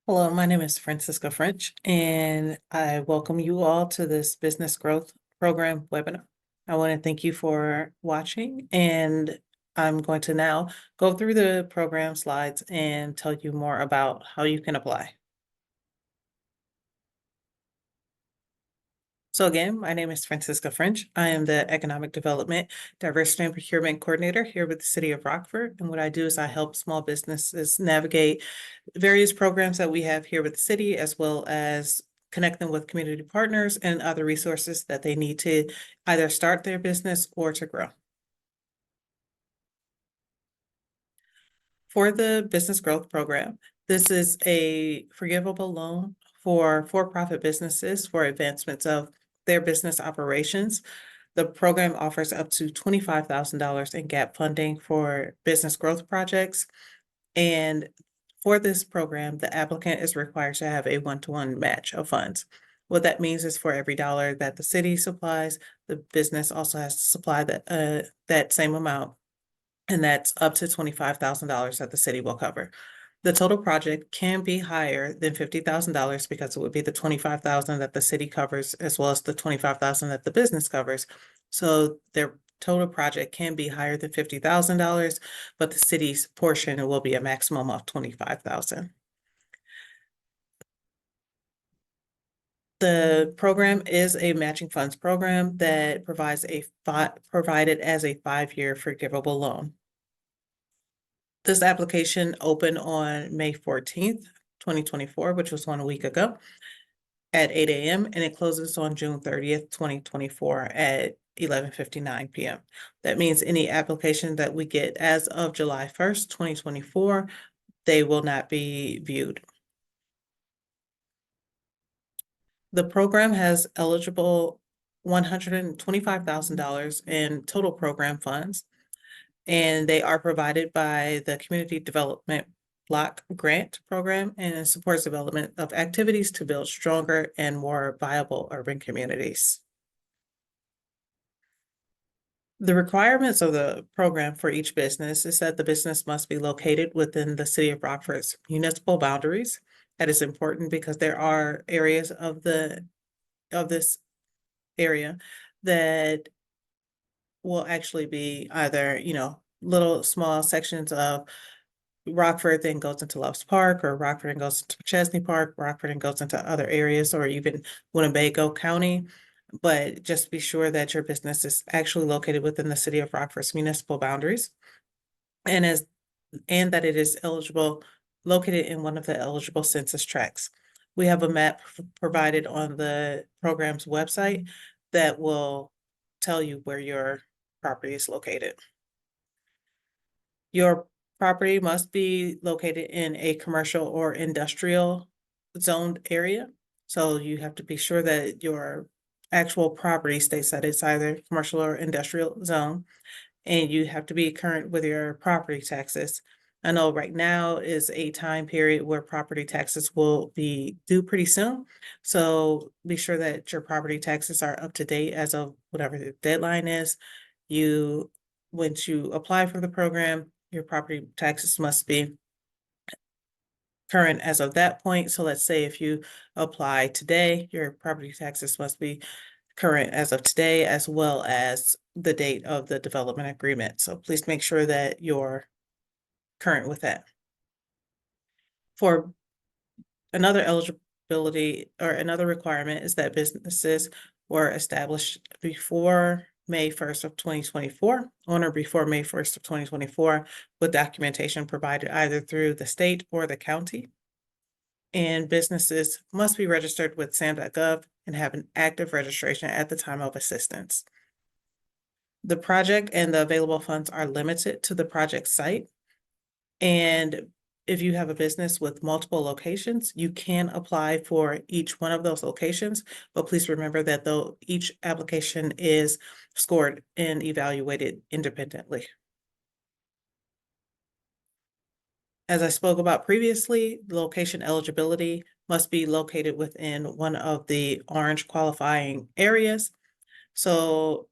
Hello, my name is Francisca French, and I welcome you all to this Business Growth Program webinar. I want to thank you for watching, and I'm going to now go through the program slides and tell you more about how you can apply. So again, my name is Francisca French. I am the Economic Development, Diversity and Procurement Coordinator here with the City of Rockford. And what I do is I help small businesses navigate various programs that we have here with the city, as well as connect them with community partners and other resources that they need to either start their business or to grow. For the Business Growth Program, this is a forgivable loan for-profit businesses for advancements of their business operations. The program offers up to $25,000 in gap funding for business growth projects. And for this program, the applicant is required to have a one-to-one match of funds. What that means is for every dollar that the city supplies, the business also has to supply that same amount. And that's up to $25,000 that the city will cover. The total project can be higher than $50,000 because it would be the $25,000 that the city covers as well as the $25,000 that the business covers. So their total project can be higher than $50,000, but the city's portion will be a maximum of $25,000. The program is a matching funds program that provided as a 5-year forgivable loan. This application opened on May 14th, 2024, which was 1 week ago at 8 a.m. and it closes on June 30th, 2024 at 11:59 p.m. That means any application that we get as of July 1st, 2024, they will not be viewed. The program has eligible $125,000 in total program funds, and they are provided by the Community Development Block Grant Program and supports development of activities to build stronger and more viable urban communities. The requirements of the program for each business is that the business must be located within the City of Rockford's municipal boundaries. That is important because there are areas of this area that will actually be either, little small sections of Rockford then goes into Loves Park, or Rockford and goes to Chesney Park, Rockford and goes into other areas, or even Winnebago County. But just be sure that your business is actually located within the City of Rockford's municipal boundaries, and that it is located in one of the eligible census tracts. We have a map provided on the program's website that will tell you where your property is located. Your property must be located in a commercial or industrial zoned area. So you have to be sure that your actual property states that it's either commercial or industrial zone, and you have to be current with your property taxes. I know right now is a time period where property taxes will be due pretty soon. So be sure that your property taxes are up to date as of whatever the deadline is. Once you apply for the program, your property taxes must be current as of that point. So let's say if you apply today, your property taxes must be current as of today, as well as the date of the development agreement. So please make sure that you're current with that. For another eligibility or another requirement is that businesses were established before May 1st of 2024, on or before May 1st of 2024, with documentation provided either through the state or the county. And businesses must be registered with SAM.gov and have an active registration at the time of assistance. The project and the available funds are limited to the project site. And if you have a business with multiple locations, you can apply for each one of those locations, but please remember that though each application is scored and evaluated independently. As I spoke about previously, location eligibility must be located within one of the orange qualifying areas. So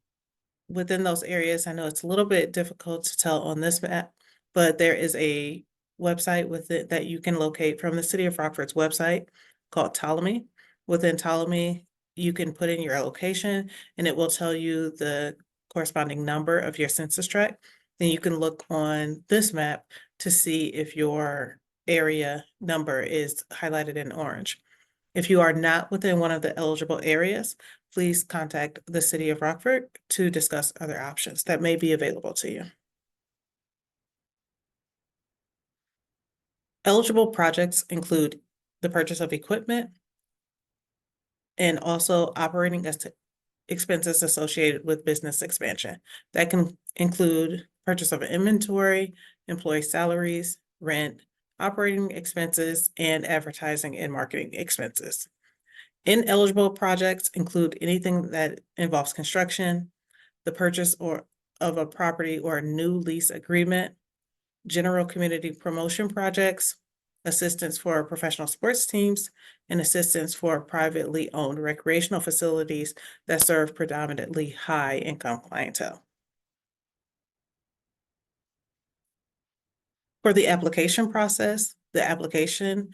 within those areas, I know it's a little bit difficult to tell on this map, but there is a website with it that you can locate from the City of Rockford's website called Ptolemy. Within Ptolemy, you can put in your location and it will tell you the corresponding number of your census tract. Then you can look on this map to see if your area number is highlighted in orange. If you are not within one of the eligible areas, please contact the City of Rockford to discuss other options that may be available to you. Eligible projects include the purchase of equipment and also operating expenses associated with business expansion. That can include purchase of inventory, employee salaries, rent, operating expenses, and advertising and marketing expenses. Ineligible projects include anything that involves construction, the purchase of a property or a new lease agreement, general community promotion projects, assistance for professional sports teams, and assistance for privately owned recreational facilities that serve predominantly high-income clientele. For the application process, the application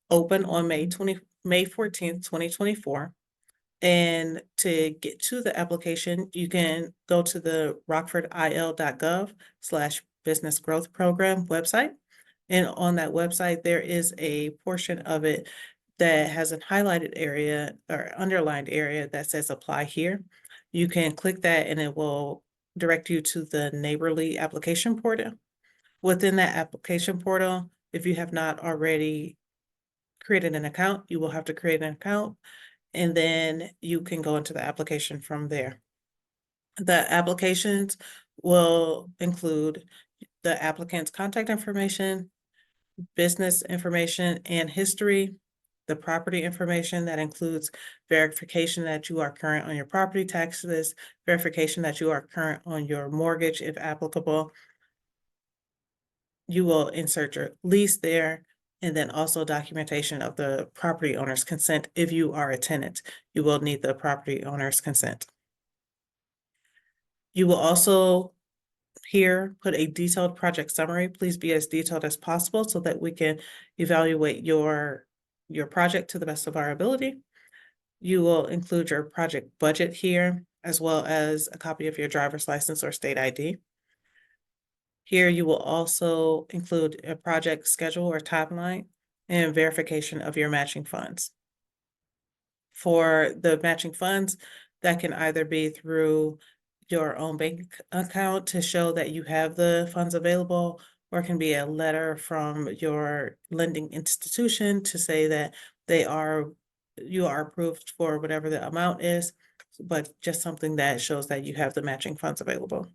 opened on May 14th, 2024. And to get to the application, you can go to the rockfordil.gov/business growth program website. And on that website, there is a portion of it that has a highlighted area or underlined area that says apply here. You can click that and it will direct you to the neighborly application portal. Within that application portal, if you have not already created an account, you will have to create an account and then you can go into the application from there. The applications will include the applicant's contact information, business information and history, the property information that includes verification that you are current on your property taxes, verification that you are current on your mortgage if applicable. You will insert your lease there, and then also documentation of the property owner's consent. If you are a tenant, you will need the property owner's consent. You will also here put a detailed project summary. Please be as detailed as possible so that we can evaluate your project to the best of our ability. You will include your project budget here, as well as a copy of your driver's license or state ID. Here, you will also include a project schedule or timeline and verification of your matching funds. For the matching funds, that can either be through your own bank account to show that you have the funds available, or it can be a letter from your lending institution to say that you are approved for whatever the amount is, but just something that shows that you have the matching funds available.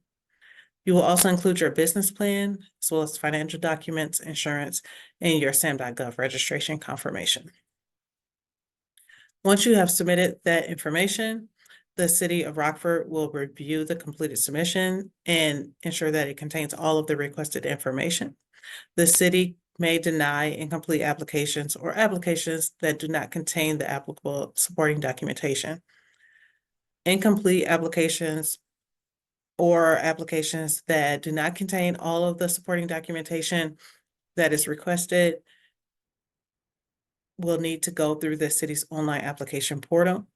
You will also include your business plan, as well as financial documents, insurance, and your SAM.gov registration confirmation. Once you have submitted that information, the City of Rockford will review the completed submission and ensure that it contains all of the requested information. The city may deny incomplete applications or applications that do not contain the applicable supporting documentation. Incomplete applications or applications that do not contain all of the supporting documentation that is requested will need to go through the city's online application portal.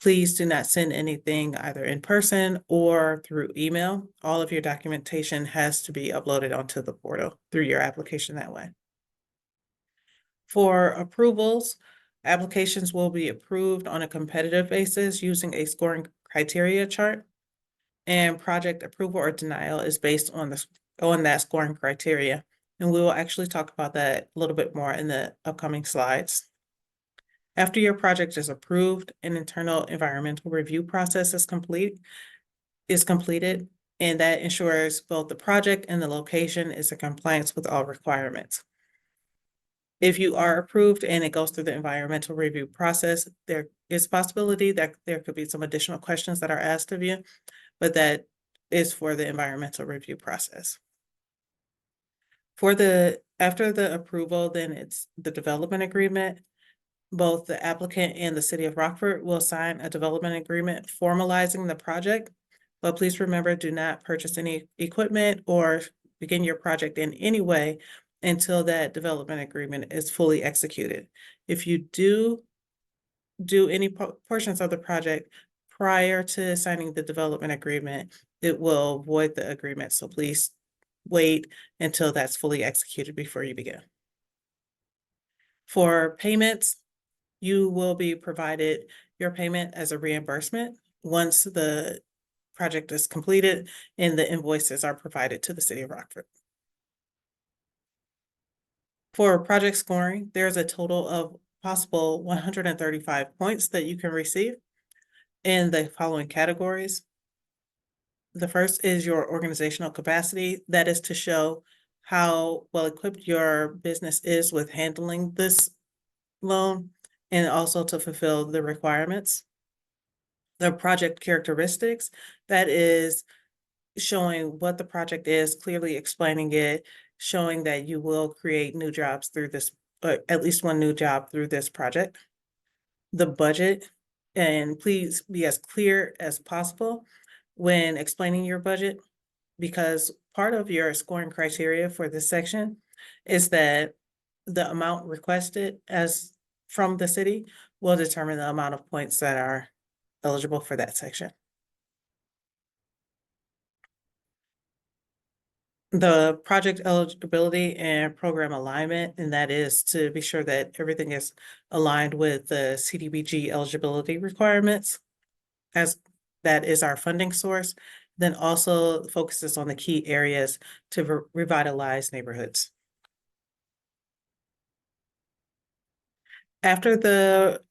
Please do not send anything either in person or through email. All of your documentation has to be uploaded onto the portal through your application that way. For approvals, applications will be approved on a competitive basis using a scoring criteria chart. And project approval or denial is based on that scoring criteria. And we will actually talk about that a little bit more in the upcoming slides. After your project is approved, an internal environmental review process is completed, and that ensures both the project and the location is in compliance with all requirements. If you are approved and it goes through the environmental review process, there is a possibility that there could be some additional questions that are asked of you, but that is for the environmental review process. After the approval, then it's the development agreement. Both the applicant and the City of Rockford will sign a development agreement formalizing the project. But please remember, do not purchase any equipment or begin your project in any way until that development agreement is fully executed. If you do any portions of the project prior to signing the development agreement, it will void the agreement. So please wait until that's fully executed before you begin. For payments, you will be provided your payment as a reimbursement once the project is completed and the invoices are provided to the city of Rockford. For project scoring, there's a total of possible 135 points that you can receive in the following categories. The first is your organizational capacity. That is to show how well equipped your business is with handling this loan and also to fulfill the requirements. The project characteristics, that is showing what the project is, clearly explaining it, showing that you will create new jobs through this, at least one new job through this project. The budget, and please be as clear as possible when explaining your budget, because part of your scoring criteria for this section is that the amount requested as from the city will determine the amount of points that are eligible for that section. The project eligibility and program alignment, and that is to be sure that everything is aligned with the CDBG eligibility requirements, as that is our funding source. Then also focuses on the key areas to revitalize neighborhoods. After the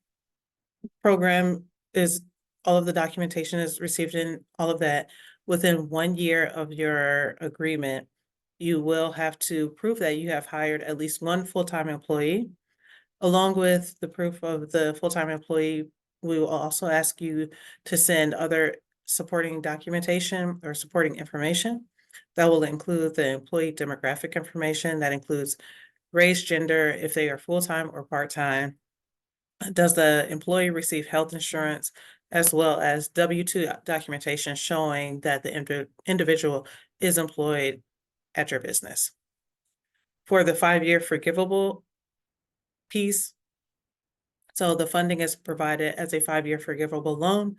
program is, all of the documentation is received and all of that, within 1 year of your agreement, you will have to prove that you have hired at least one full-time employee. Along with the proof of the full-time employee, we will also ask you to send other supporting documentation or supporting information. That will include the employee demographic information. That includes race, gender, if they are full-time or part-time. Does the employee receive health insurance, as well as W-2 documentation showing that the individual is employed at your business. For the 5-year forgivable piece, so the funding is provided as a 5-year forgivable loan,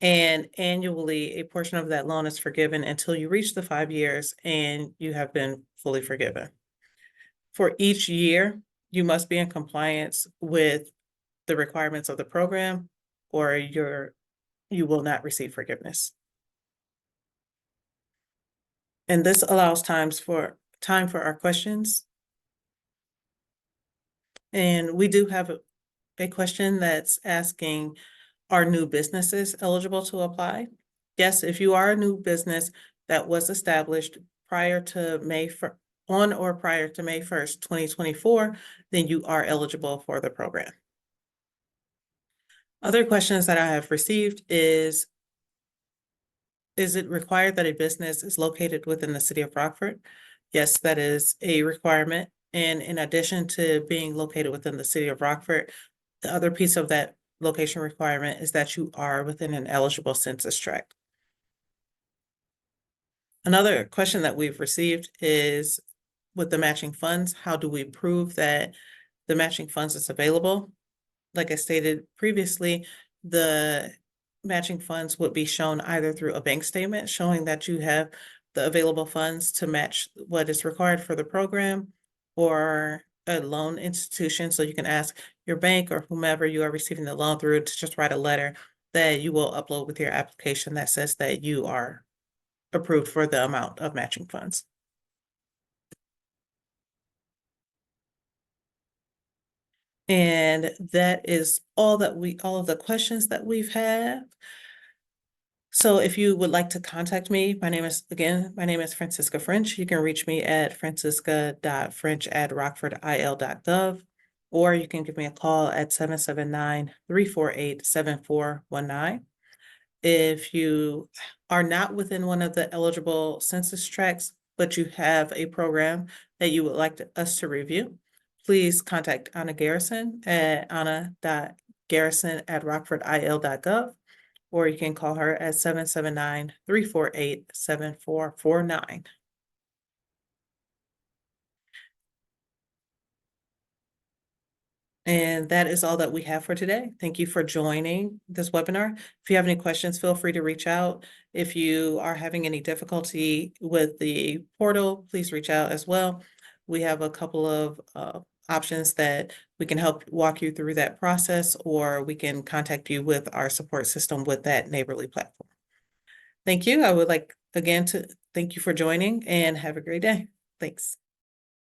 and annually a portion of that loan is forgiven until you reach the 5 years and you have been fully forgiven. For each year, you must be in compliance with the requirements of the program, or you will not receive forgiveness. And this allows time for our questions. And we do have a question that's asking, are new businesses eligible to apply? Yes, if you are a new business that was established prior to on or prior to May 1st, 2024, then you are eligible for the program. Other questions that I have received is it required that a business is located within the city of Rockford? Yes, that is a requirement. And in addition to being located within the city of Rockford, the other piece of that location requirement is that you are within an eligible census tract. Another question that we've received is, with the matching funds, how do we prove that the matching funds is available? Like I stated previously, the matching funds would be shown either through a bank statement showing that you have the available funds to match what is required for the program, or a loan institution. So you can ask your bank or whomever you are receiving the loan through to just write a letter that you will upload with your application that says that you are approved for the amount of matching funds. And that is all of the questions that we've had. So if you would like to contact me, my name is Francisca French. You can reach me at francisca.french@rockfordil.gov, or you can give me a call at 779-348-7419. If you are not within one of the eligible census tracts, but you have a program that you would like us to review, please contact Anna Garrison at anna.garrison@rockfordil.gov, or you can call her at 779-348-7449. And that is all that we have for today. Thank you for joining this webinar. If you have any questions, feel free to reach out. If you are having any difficulty with the portal, please reach out as well. We have a couple of options that we can help walk you through that process, or we can contact you with our support system with that Neighborly platform. Thank you. I would like again to thank you for joining and have a great day. Thanks.